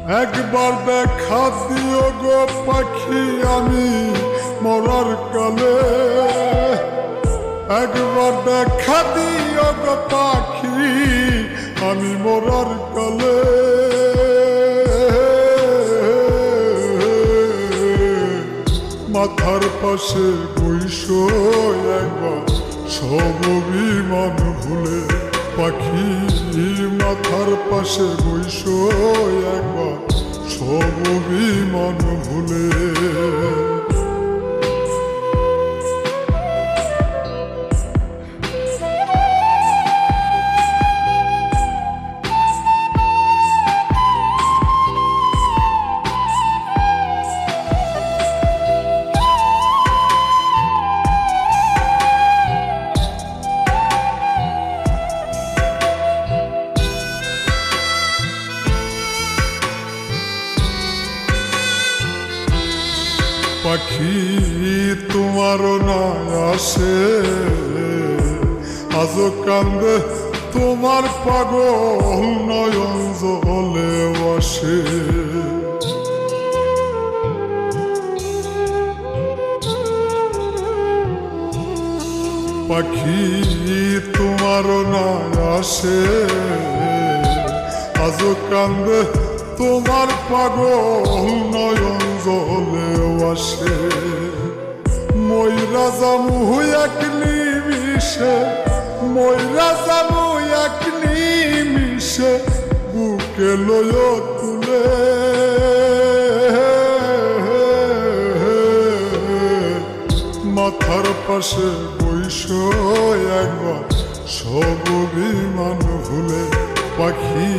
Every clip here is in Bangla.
একবার দেখা দিও গো পাখি আমি মরার কালে, একবার দেখা দিও গো পাখি আমি মরার কালে। মাথার পাশে বইসো একবার সব অভিমান ভুলে, পাখি মাথার পাশে বইসো একবার সব অভিমান ভুলে। পাখি তোমারও না আসে আজও কান্দে তোমার পাগল নয়ন জলে বসে। পাখি তোমারও না আসে আজও কান্দে তোমার পাগল নয়ন জলে আসে। ময়রা জামু এক নিমিষে, ময়রা জামু এক নিমিষে বুকে লয় তুলে। মাথার পাশে বইসো একবার সব অভিমান ভুলে, পাখি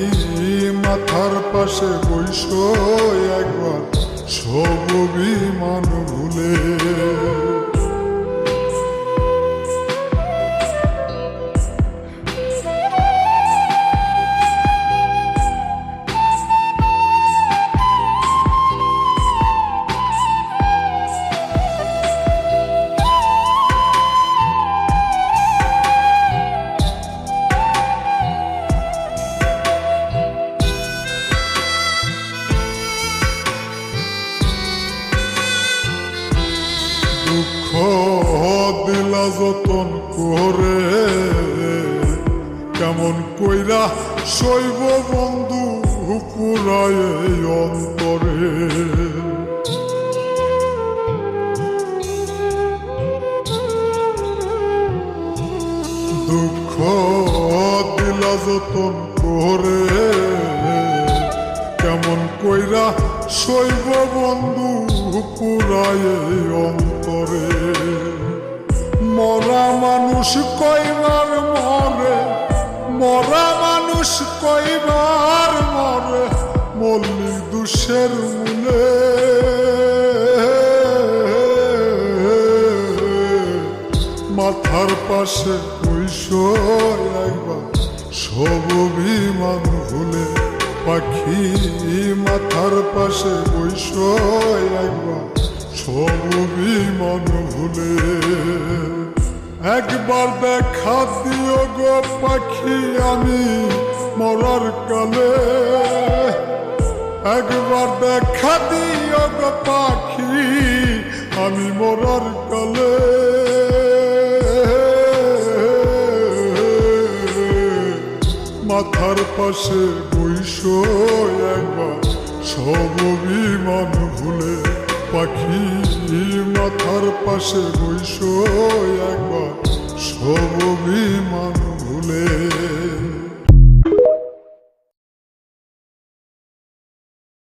মাথার পাশে বইসো একবার সব অভিমান ভুলে। দুঃখ দিলা যতন করে কেমন কইরা শৈব বন্ধু পুরায় অন্তরে। দুঃখ দিলা যতন করে কেমন কইরা শৈব বন্ধু পুরায় অন্তরে। মরা মানুষ কয়বার মরে, মরা মানুষ কয়বার মরে মল্লিক দুষের মূলে। মাথার পাশে বইসো একবার সব অভিমান ভুলে, পাখি মাথার পাশে বইসো একবার সব অভিমান ভুলে। একবার দেখা দিও গো পাখি আমি মরার কালে, একবার দেখা দিও গো পাখি আমি মরার কালে। মাথার পাশে বইসো একবার সব অভিমান ভুলে, পাখি মাথার পাশে বইসো একবার সব অভিমান ভুলে।